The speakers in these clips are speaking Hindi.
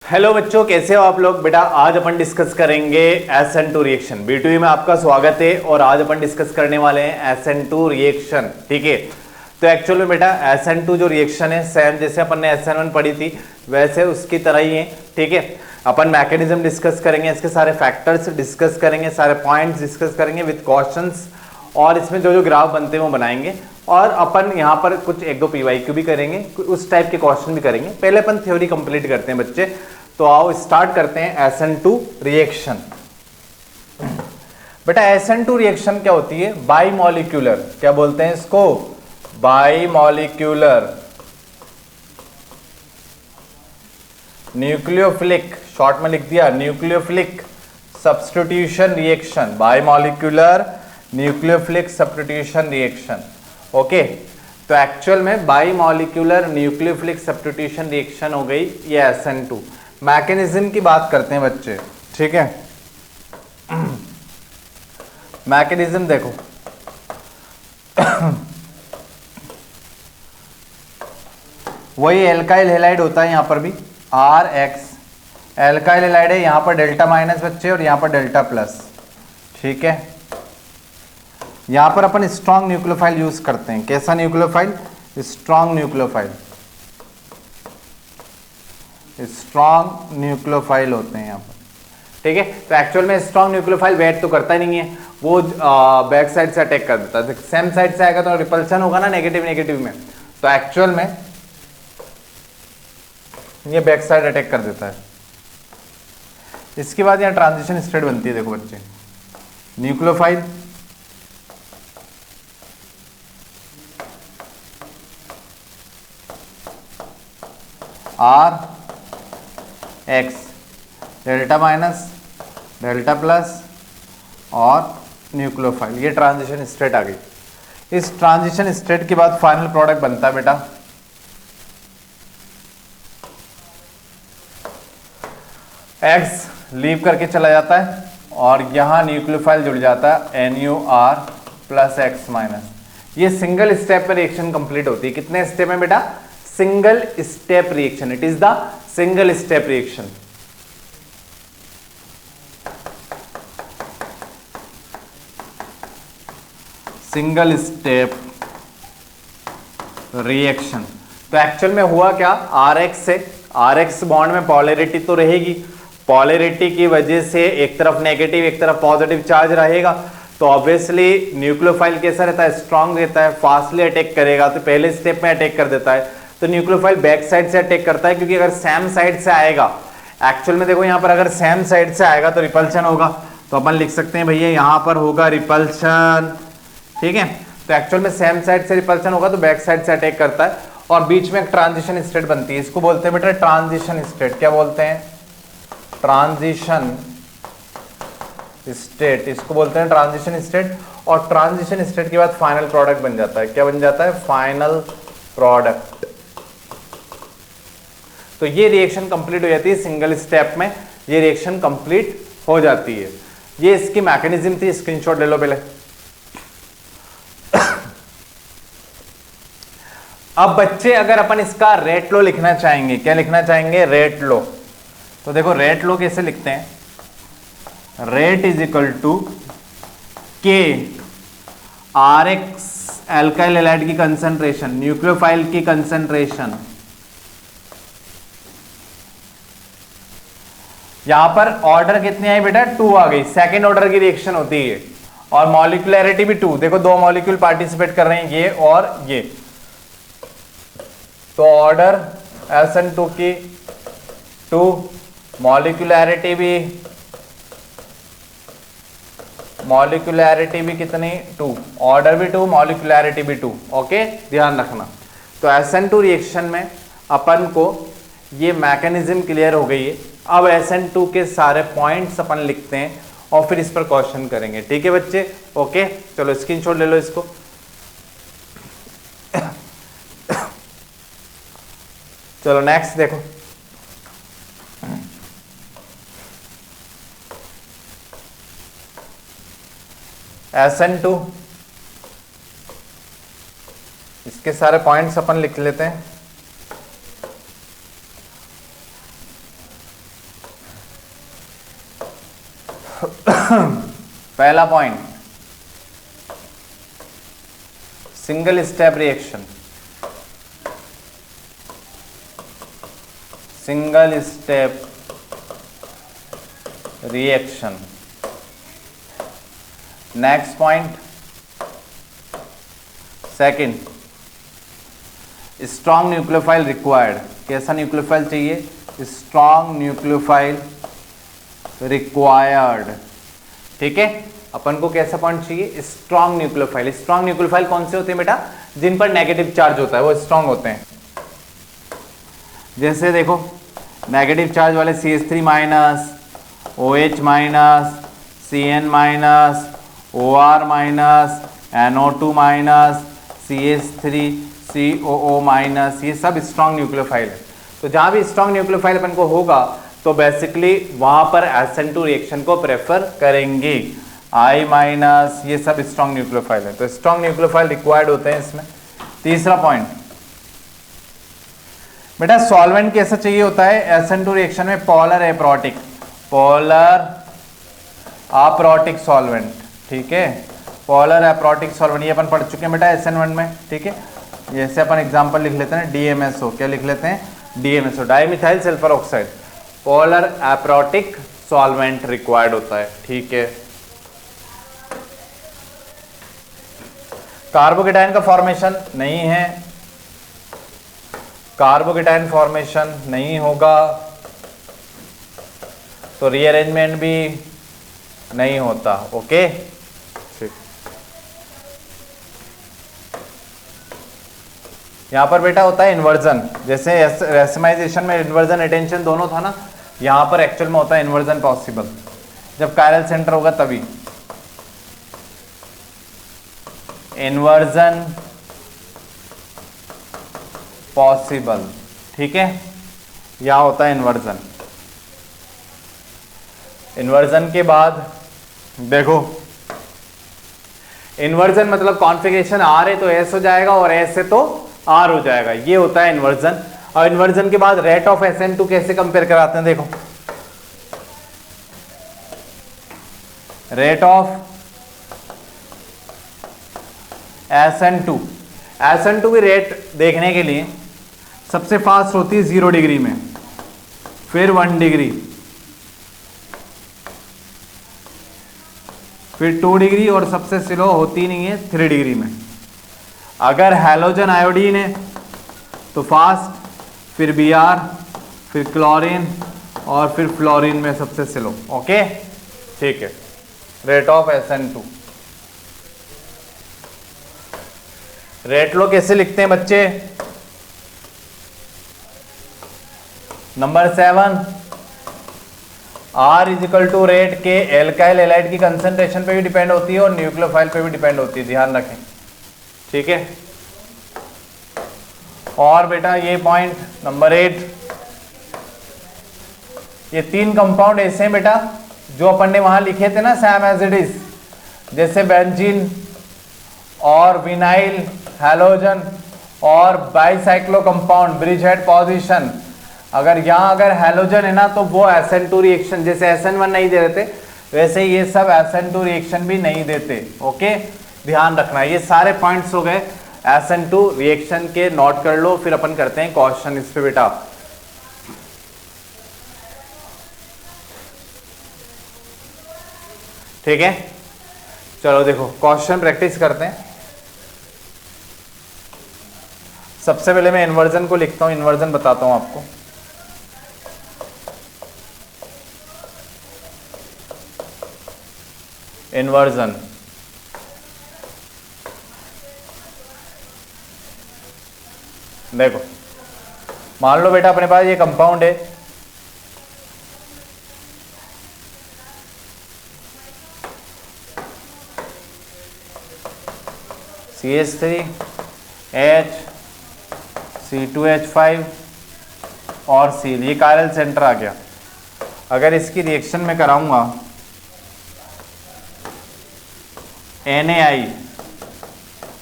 हेलो बच्चों, कैसे हो आप लोग। बेटा आज अपन डिस्कस करेंगे SN2 रिएक्शन। B2E में आपका स्वागत है और आज अपन डिस्कस करने वाले हैं SN2 रिएक्शन। ठीक है, तो एक्चुअल में बेटा SN2 जो रिएक्शन है सेम जैसे अपन ने SN1 पढ़ी थी वैसे उसकी तरह ही है। ठीक है, अपन मैकेनिज्म डिस्कस करेंगे, इसके सारे फैक्टर्स डिस्कस करेंगे, सारे पॉइंट्स डिस्कस करेंगे विद क्वेश्चंस, और इसमें जो जो ग्राफ बनते हैं वो बनाएंगे, और अपन यहाँ पर कुछ एक दो PYQ भी करेंगे, उस टाइप के क्वेश्चन भी करेंगे। पहले अपन थ्योरी कंप्लीट करते हैं बच्चे, तो आओ स्टार्ट करते हैं SN2 रिएक्शन। बेटा SN2 रिएक्शन क्या होती है? बाइमॉलिक्यूलर, क्या बोलते हैं इसको? बाइमॉलिक्यूलर न्यूक्लियोफिलिक, शॉर्ट में लिख दिया nucleophilic substitution reaction, bimolecular nucleophilic substitution reaction. Okay, तो एक्चुअल में बाइमॉलिक्यूलर न्यूक्लियोफिलिक सब्स्टिट्यूशन रिएक्शन हो गई ये SN2। मैकेनिज्म की बात करते हैं बच्चे, ठीक है। मैकेनिज्म देखो वही एल्काइल हैलाइड होता है, यहां पर भी RX एल्काइल हैलाइड है, यहां पर डेल्टा माइनस बच्चे और यहां पर डेल्टा प्लस। ठीक है, यहां पर अपन स्ट्रॉन्ग न्यूक्लियोफाइल यूज करते हैं। कैसा nucleophile? Strong nucleophile, strong nucleophile होते हैं यहाँ पर। ठीक है, तो एक्चुअल में स्ट्रॉन्ग न्यूक्लियोफाइल वेट तो करता ही नहीं है, वो बैक साइड से अटैक कर देता है। सेम साइड से आएगा तो रिपल्शन होगा ना, नेगेटिव नेगेटिव में, तो एक्चुअल में ये बैक साइड अटैक कर देता है। इसके बाद यहाँ ट्रांजिशन स्टेट बनती है, देखो बच्चे, nucleophile RX delta minus delta plus और न्यूक्लियोफाइल, ये ट्रांजिशन स्टेट आ गई। इस ट्रांजिशन स्टेट के बाद फाइनल प्रोडक्ट बनता है बेटा X लीव करके चला जाता है और यहां न्यूक्लियोफाइल जुड़ जाता है NUR प्लस X माइनस। ये सिंगल स्टेप में रिएक्शन कंप्लीट होती है। कितने स्टेप में बेटा? Single step reaction, it is the single step reaction. Single step reaction. तो एक्चुअल में हुआ क्या? RX से RX बॉन्ड में पॉलरिटी तो रहेगी, पॉलरिटी की वजह से एक तरफ नेगेटिव एक तरफ पॉजिटिव चार्ज रहेगा, तो ऑब्वियसली न्यूक्लियोफाइल कैसा रहता है? स्ट्रांग रहता है, फास्टली अटैक करेगा, तो पहले स्टेप में अटैक कर देता है। तो न्यूक्लियोफाइल बैक साइड से अटैक करता है, क्योंकि अगर सेम साइड से आएगा, एक्चुअल में देखो यहां पर अगर सेम साइड से आएगा तो रिपल्शन होगा, तो अपन लिख सकते हैं भैया यहां पर होगा रिपल्शन। ठीक है, तो एक्चुअल में सेम साइड से रिपल्शन होगा तो बैक साइड से अटैक करता है, और बीच में एक ट्रांजिशन स्टेट बनती है, इसको बोलते हैं बेटा ट्रांजिशन स्टेट। क्या बोलते हैं? ट्रांजिशन स्टेट, इसको बोलते हैं ट्रांजिशन स्टेट। और ट्रांजिशन स्टेट के बाद फाइनल प्रोडक्ट बन जाता है। क्या बन जाता है? Final product. तो ये रिएक्शन कंप्लीट हो जाती है सिंगल स्टेप में, ये रिएक्शन कंप्लीट हो जाती है। ये इसकी मैकेनिज्म थी, स्क्रीनशॉट ले लो पहले। अब बच्चे अगर अपन इसका रेट लो लिखना चाहेंगे, क्या लिखना चाहेंगे? Rate law. तो देखो रेट लो कैसे लिखते हैं? Rate is equal to K RX alkyl halide की कंसंट्रेशन, न्यूक्लियोफाइल की कंसंट्रेशन। यहां पर ऑर्डर कितनी आई बेटा? 2 आ गई, सेकेंड ऑर्डर की रिएक्शन होती है, और मॉलिक्यूलैरिटी भी 2। देखो दो मॉलिक्यूल पार्टिसिपेट कर रहे हैं, ये और ये, तो ऑर्डर SN2 की 2, मॉलिक्यूलैरिटी भी कितनी? 2, ऑर्डर भी 2, मॉलिक्यूलैरिटी भी 2। ओके, ध्यान रखना। तो SN2 रिएक्शन में अपन को ये मैकेनिज्म क्लियर हो गई है। अब SN2 के सारे पॉइंट्स अपन लिखते हैं और फिर इस पर क्वेश्चन करेंगे। ठीक है बच्चे? ओके, चलो स्क्रीनशॉट ले लो इसको। चलो नेक्स्ट देखो, SN2, इसके सारे पॉइंट्स अपन लिख लेते हैं। पहला point, single step reaction, single step reaction. Next point, second, strong nucleophile required. कैसा न्यूक्लियोफाइल चाहिए? Strong nucleophile required. ठीक है, अपन को कैसा पॉइंट चाहिए? Strong nucleophile. स्ट्रॉन्ग न्यूक्लियोफाइल कौन से होते हैं बेटा? जिन पर नेगेटिव चार्ज होता है वो स्ट्रॉन्ग होते हैं। जैसे देखो, नेगेटिव चार्ज वाले CH3 minus, OH minus, Cn minus, OR minus, NO2 minus, CH3, COO minus, ये सब स्ट्रॉन्ग न्यूक्लियोफाइल है। तो जहाँ भी स्ट्रॉन्ग न्यूक्लियोफाइल अपन को होगा तो बेसिकली वहाँ पर SN2 रिएक्शन को प्रेफर करेंगे। I माइनस, ये सब स्ट्रॉन्ग न्यूक्लियोफाइल है, तो स्ट्रॉन्ग न्यूक्लियोफाइल रिक्वायर्ड होते हैं इसमें। तीसरा पॉइंट बेटा, सॉल्वेंट कैसा चाहिए होता है SN2 रिएक्शन में? Polar aprotic, polar aprotic solvent. ठीक है, पोलर एप्रोटिक सॉल्वेंट, ये अपन पढ़ चुके हैं बेटा SN1 में। ठीक है, जैसे अपन एग्जांपल लिख लेते हैं DMSO। क्या लिख लेते हैं? DMSO, dimethyl sulphur oxide. Polar aprotic solvent required होता है। ठीक है, कार्बोकेटाइन का फॉर्मेशन नहीं है, कार्बोकेटाइन फॉर्मेशन नहीं होगा तो रीअरेंजमेंट भी नहीं होता। ओके, ठीक। यहां पर बेटा होता है इन्वर्जन। जैसे रेसिमाइजेशन में इन्वर्जन रिटेंशन दोनों था ना, यहां पर एक्चुअल में होता है इन्वर्जन पॉसिबल जब कायरल सेंटर होगा तभी। इन्वर्जन पॉसिबल, ठीक है, यहां होता है इन्वर्जन। इन्वर्जन के बाद देखो, इन्वर्जन मतलब कॉन्फ़िगरेशन R है तो S हो जाएगा और S है तो R हो जाएगा, ये होता है इन्वर्जन। और इन्वर्जन के बाद रेट ऑफ SN2 कैसे कंपेयर कराते हैं? देखो, रेट ऑफ SN2 की रेट देखने के लिए सबसे फास्ट होती है 0 डिग्री में, फिर 1 डिग्री, फिर 2 डिग्री और सबसे स्लो होती नहीं है 3 डिग्री में। अगर हैलोजन आयोडीन है तो फास्ट, फिर Br, फिर क्लोरीन और फिर फ्लोरीन में सबसे स्लो। ओके, ठीक है, rate of SN2। Rate law कैसे लिखते हैं बच्चे? Number 7, R is equal to rate के एल्काइल एलाइड की कंसंट्रेशन पे भी डिपेंड होती है और न्यूक्लियोफाइल पे भी डिपेंड होती है, ध्यान रखें। ठीक है, और बेटा ये पॉइंट नंबर 8, ये 3 कंपाउंड ऐसे हैं बेटा जो अपन ने वहां लिखे थे ना सेम एज इट इज, जैसे बेंजीन और विनाइल हैलोजन और bicyclo compound bridge head position. अगर यहाँ अगर हैलोजन है ना तो वो SN2 रिएक्शन, जैसे SN1 नहीं दे देते वैसे ये सब SN2 रिएक्शन भी नहीं देते। ओके, ध्यान रखना, ये सारे पॉइंट्स हो गए SN2 रिएक्शन के, नोट कर लो, फिर अपन करते हैं क्वेश्चन इस पे बेटा। ठीक है, चलो देखो क्वेश्चन प्रैक्टिस करते हैं। सबसे पहले मैं इन्वर्जन को लिखता हूं, इन्वर्जन बताता हूं आपको। इन्वर्जन, देखो मान लो बेटा अपने पास ये कंपाउंड है, CH3 H C2H5 और Cl, ये कायरल सेंटर आ गया। अगर इसकी रिएक्शन में कराऊंगा NaI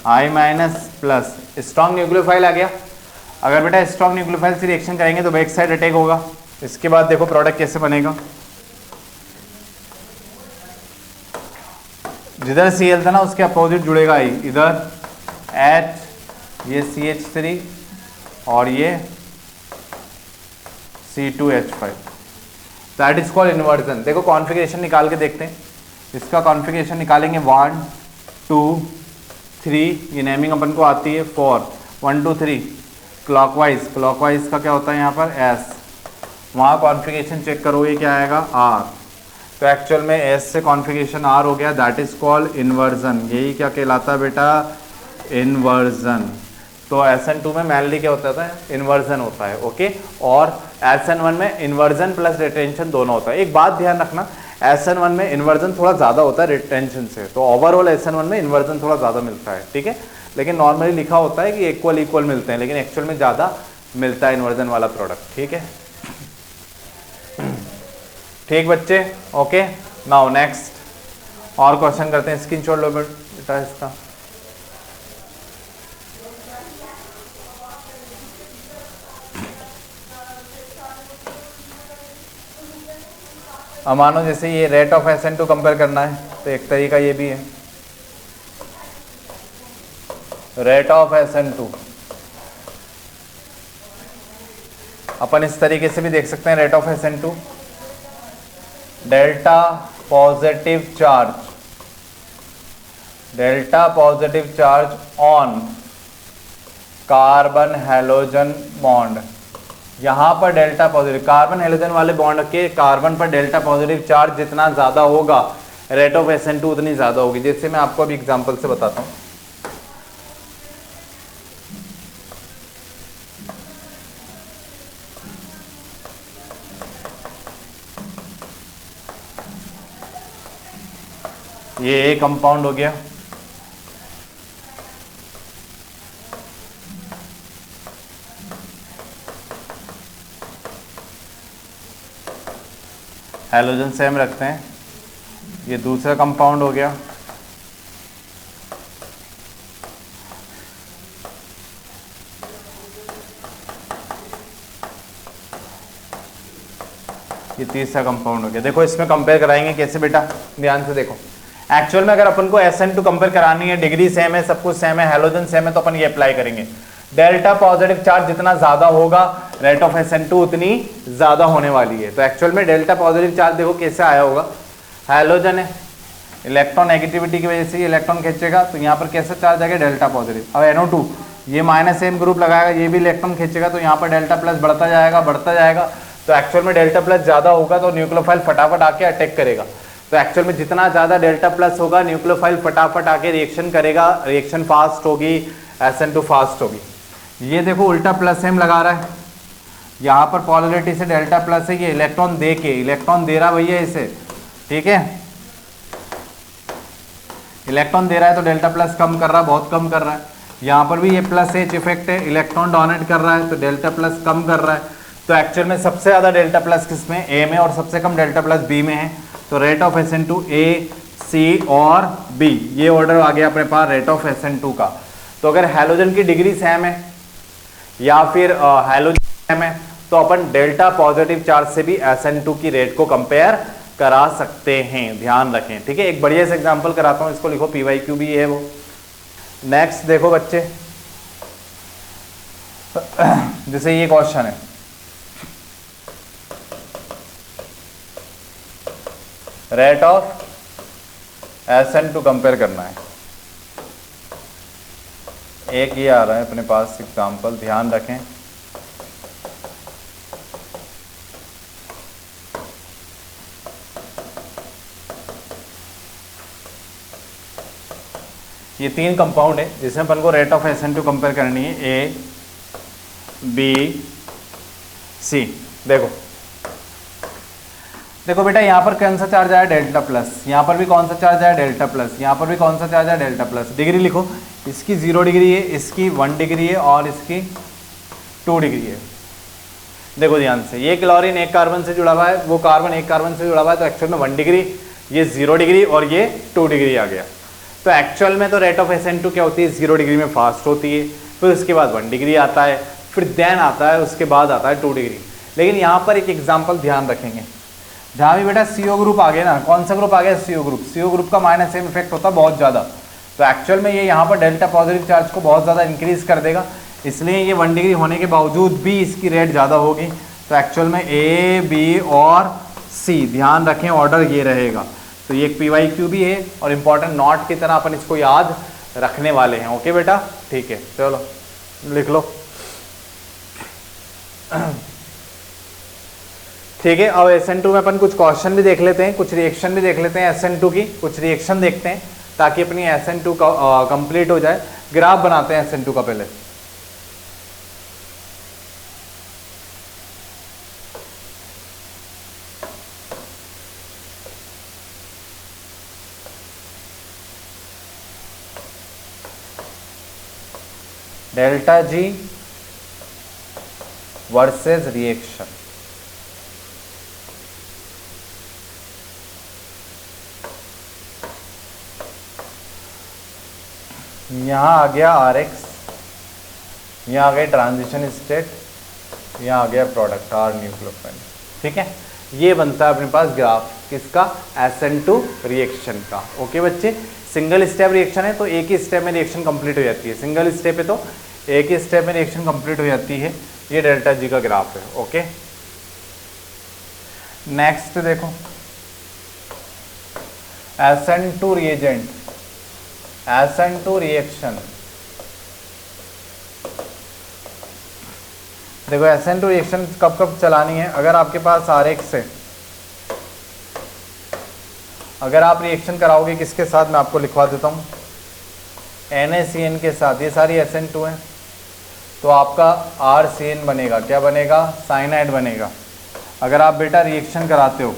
I minus plus, strong nucleophile आ गया। अगर बेटा स्ट्रॉन्ग न्यूक्लियोफाइल से रिएक्शन करेंगे तो बैक साइड अटैक होगा। इसके बाद देखो प्रोडक्ट कैसे बनेगा, जिधर Cl था ना उसके अपोजिट जुड़ेगा I, इधर H, ये CH3 और ये C2H5, that is called inversion. देखो कॉन्फ़िगरेशन निकाल के देखते हैं, इसका कॉन्फ़िगरेशन निकालेंगे 1 2 3, ये नेमिंग अपन को आती है 4, 1 2 3 क्लॉकवाइज, क्लॉकवाइज का क्या होता है यहाँ पर S, वहाँ कॉन्फ़िगरेशन चेक करोगे क्या आएगा R, तो एक्चुअल में S से कॉन्फ़िगरेशन R हो गया, दैट इज कॉल्ड इन्वर्जन। यही क्या कहलाता है बेटा, इन्वर्जन। तो SN2 में मेनली क्या होता है, इन्वर्जन होता है, ओके। और SN1 में इन्वर्जन प्लस रिटेंशन दोनों होता है। एक बात ध्यान रखना, SN1 में इन्वर्जन थोड़ा ज़्यादा होता है रिटेंशन से, तो ओवरऑल SN1 में इन्वर्जन थोड़ा ज़्यादा मिलता है, ठीक है। लेकिन नॉर्मली लिखा होता है कि इक्वल इक्वल मिलते हैं, लेकिन एक्चुअल में ज़्यादा मिलता है इन्वर्जन वाला प्रोडक्ट, ठीक है। ठीक बच्चे, ओके। नाउ नेक्स्ट और क्वेश्चन करते हैं, स्क्रीनशॉट लो बेटा इसका। अब मानो जैसे ये रेट ऑफ SN2 कंपेयर करना है, तो एक तरीका ये भी है, रेट ऑफ SN2 अपन इस तरीके से भी देख सकते हैं, rate of SN2 delta positive charge on carbon halogen bond. यहाँ पर डेल्टा पॉजिटिव, कार्बन हैलोजन वाले बॉन्ड के कार्बन पर डेल्टा पॉजिटिव चार्ज जितना ज़्यादा होगा, रेट ऑफ SN2 उतनी ज़्यादा होगी। जैसे मैं आपको अभी एग्जांपल से बताता हूँ, ये एक कंपाउंड हो गया, हैलोजन सेम रखते हैं, ये दूसरा कंपाउंड हो गया, ये तीसरा कंपाउंड हो गया। देखो इसमें कंपेयर कराएंगे कैसे बेटा, ध्यान से देखो। एक्चुअल में अगर अपन को SN2 कंपेयर करानी है, डिग्री सेम है, सब कुछ सेम है, हैलोजन सेम है, तो अपन ये अप्लाई करेंगे। डेल्टा पॉजिटिव चार्ज जितना ज्यादा होगा, रेट ऑफ SN2 उतनी ज्यादा होने वाली है। तो एक्चुअल में डेल्टा पॉजिटिव चार्ज देखो कैसे आया होगा, हैलोजन है, इलेक्ट्रॉन नेगेटिविटी की वजह से इलेक्ट्रॉन खींचेगा, तो यहाँ पर कैसा चार्ज आएगा, डेल्टा पॉजिटिव। अब NO2 ये माइनस सेम ग्रुप लगाएगा, ये भी इलेक्ट्रॉन खींचेगा, तो यहाँ पर डेल्टा प्लस बढ़ता जाएगा। तो एक्चुअल में डेल्टा प्लस ज्यादा होगा तो न्यूक्लियोफाइल फटाफट आके अटैक करेगा। तो एक्चुअल में जितना ज्यादा डेल्टा प्लस होगा, न्यूक्लियोफाइल फटाफट आके रिएक्शन करेगा, रिएक्शन फास्ट होगी, SN2 फास्ट होगी। ये देखो उल्टा प्लस सेम लगा रहा है, यहाँ पर पॉलरिटी से डेल्टा प्लस है, ये इलेक्ट्रॉन दे रहा भैया इसे, ठीक है, इलेक्ट्रॉन दे रहा है तो डेल्टा प्लस कम कर रहा है, बहुत कम कर रहा है। यहाँ पर भी ये प्लस H इफेक्ट है, इलेक्ट्रॉन डोनेट कर रहा है तो डेल्टा प्लस कम कर रहा है। तो एक्चुअल में सबसे ज्यादा डेल्टा प्लस किसमें, A में, और सबसे कम डेल्टा प्लस B में है। तो rate of SN2 A, C और B, ये ऑर्डर आ गया अपने पास रेट ऑफ SN2 का। तो अगर हैलोजन की डिग्री सेम है या फिर हैलोजन सेम है, तो अपन डेल्टा पॉजिटिव चार्ज से भी SN2 की रेट को कंपेयर करा सकते हैं, ध्यान रखें, ठीक है। एक बढ़िया से एग्जांपल कराता हूं, इसको लिखो, PYQ भी है वो। नेक्स्ट देखो बच्चे, जैसे ये क्वेश्चन है, रेट ऑफ SN2 कंपेयर करना है। एक ये आ रहा है अपने पास एग्जांपल, ध्यान रखें। ये 3 कंपाउंड है जिसमें अपन को रेट ऑफ SN2 कंपेयर करनी है, A, B, C। देखो बेटा, यहाँ पर कौन सा चार्ज आया, डेल्टा प्लस, यहाँ पर भी कौन सा चार्ज आया, डेल्टा प्लस, यहाँ पर भी कौन सा चार्ज आया, डेल्टा प्लस। डिग्री लिखो, इसकी 0 डिग्री है, इसकी 1 डिग्री है और इसकी 2 डिग्री है। देखो ध्यान से, ये क्लोरीन एक कार्बन से जुड़ा हुआ है, वो कार्बन एक कार्बन से जुड़ा हुआ है, तो एक्चुअल में 1 डिग्री, ये 0 डिग्री और ये 2 डिग्री आ गया। तो एक्चुअल में तो रेट ऑफ SN2 क्या होती है, 0 डिग्री में फास्ट होती है, फिर उसके बाद 1 डिग्री आता है, फिर देन आता है, उसके बाद आता है 2 डिग्री। लेकिन यहाँ पर एक एग्जाम्पल ध्यान रखेंगे, जहाँ भी बेटा CO ग्रुप आ गया ना, कौन सा ग्रुप आ गया, CO ग्रुप, CO ग्रुप का माइनस M इफेक्ट होता है बहुत ज़्यादा। तो एक्चुअल में ये यहाँ पर डेल्टा पॉजिटिव चार्ज को बहुत ज़्यादा इंक्रीज कर देगा, इसलिए ये 1 डिग्री होने के बावजूद भी इसकी रेट ज़्यादा होगी। तो एक्चुअल में A, B और C, ध्यान रखें ऑर्डर ये रहेगा। तो ये एक PYQ भी है और इम्पॉर्टेंट नोट की तरह अपन इसको याद रखने वाले हैं। ओके बेटा, ठीक है, चलो लिख लो। ठीक है, अब SN2 में अपन कुछ क्वेश्चन भी देख लेते हैं, कुछ रिएक्शन भी देख लेते हैं। SN2 की कुछ रिएक्शन देखते हैं ताकि अपनी SN2 कंप्लीट हो जाए। ग्राफ बनाते हैं SN2 का पहले। Delta G versus reaction. यहाँ आ गया RX, यहाँ आ गया ट्रांजिशन स्टेट, यहाँ आ गया प्रोडक्ट R न्यूक्लियोफाइल। ठीक है, ये बनता है अपने पास ग्राफ किसका, SN2 रिएक्शन का। ओके बच्चे, सिंगल स्टेप रिएक्शन है तो एक ही स्टेप में रिएक्शन कंप्लीट हो जाती है, सिंगल स्टेप है तो एक ही स्टेप में रिएक्शन कंप्लीट हो जाती है। ये डेल्टा G का ग्राफ है। ओके, नेक्स्ट देखो SN2 रिएजेंट, SN2 रिएक्शन। देखो SN2 रिएक्शन कब कब चलानी है, अगर आपके पास RX है, अगर आप रिएक्शन कराओगे किसके साथ, मैं आपको लिखवा देता हूँ, NaCN के साथ, ये सारी SN2 है, तो आपका RCN बनेगा, क्या बनेगा, साइनाइड बनेगा। अगर आप बेटा रिएक्शन कराते हो,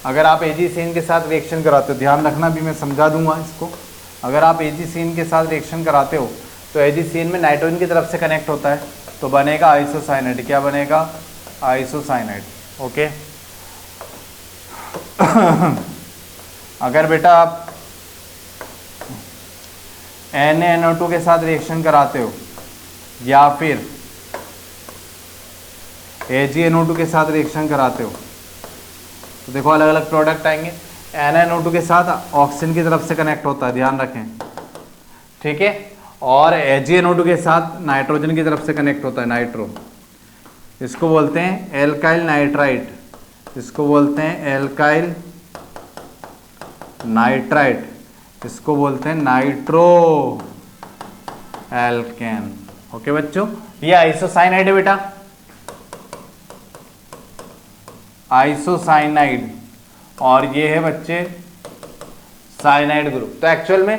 अगर आप AgCN के साथ रिएक्शन कराते हो, ध्यान रखना भी मैं समझा दूंगा इसको, अगर आप AgCN के साथ रिएक्शन कराते हो तो AgCN में नाइट्रोजन की तरफ से कनेक्ट होता है तो बनेगा आइसोसाइनाइड, क्या बनेगा, आइसोसाइनाइड। ओके अगर बेटा आप NaNO2 के साथ रिएक्शन कराते हो या फिर AgNO2 के साथ रिएक्शन कराते हो तो देखो अलग अलग प्रोडक्ट आएंगे। NaNO2 के साथ ऑक्सीजन की तरफ से कनेक्ट होता है, ध्यान रखें, ठीक है, और AgNO2 के साथ नाइट्रोजन की तरफ से कनेक्ट होता है, नाइट्रो, इसको बोलते हैं एल्काइल नाइट्राइट, इसको बोलते हैं एल्काइल नाइट्राइट, इसको बोलते हैं नाइट्रो एल्केन। ओके बच्चों, ये आइसोसाइनाइड है बेटा, आइसोसाइनाइड, और ये है बच्चे साइनाइड ग्रुप। तो एक्चुअल में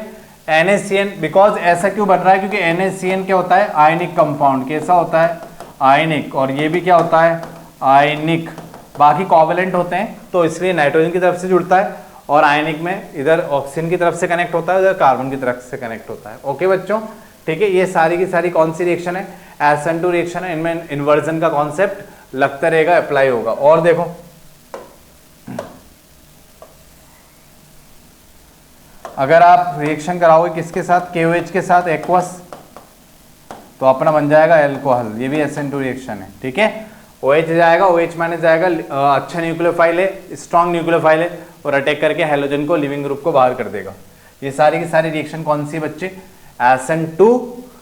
NaCN, बिकॉज ऐसा क्यों बन रहा है, क्योंकि NaCN क्या होता है, आयनिक कंपाउंड, कैसा होता है, आयनिक, और ये भी क्या होता है, आयनिक, बाकी कोवैलेंट होते हैं, तो इसलिए नाइट्रोजन की तरफ से जुड़ता है और आयनिक में इधर ऑक्सीजन की तरफ से कनेक्ट होता है, उधर कार्बन की तरफ से कनेक्ट होता है। ओके बच्चों, ठीक है, ये सारी की सारी कौन सी रिएक्शन है, SN2 रिएक्शन है, इनमें इन्वर्जन का कॉन्सेप्ट लगता रहेगा, अप्लाई होगा। और देखो अगर आप रिएक्शन कराओगे किसके साथ, KOH के साथ, एक्वस, तो अपना बन जाएगा एल्कोहल, ये भी SN2 रिएक्शन है। ठीक है, OH जाएगा, OH माइनस जाएगा, अच्छा न्यूक्लियोफाइल है, स्ट्रॉन्ग न्यूक्लियोफाइल है, और अटैक करके हेलोजन को, लिविंग ग्रुप को बाहर कर देगा। ये सारी की सारी रिएक्शन कौन सी बच्चे, SN2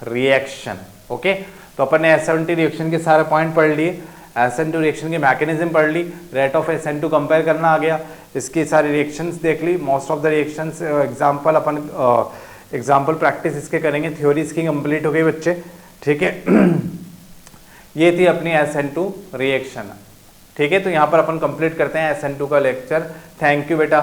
रिएक्शन। ओके, तो अपन ने SN2 रिएक्शन के सारे पॉइंट पढ़ लिए, SN2 रिएक्शन की मैकेनिज्म पढ़ ली, रेट ऑफ SN2 कंपेयर करना आ गया, इसकी सारी रिएक्शंस देख ली, most of the reactions example अपन एग्जांपल प्रैक्टिस इसके करेंगे, थ्योरी इसकी कंप्लीट हो गई बच्चे। ठीक है ये थी अपनी SN2 रिएक्शन। ठीक है, तो यहाँ पर अपन कंप्लीट करते हैं SN2 का लेक्चर। थैंक यू बेटा।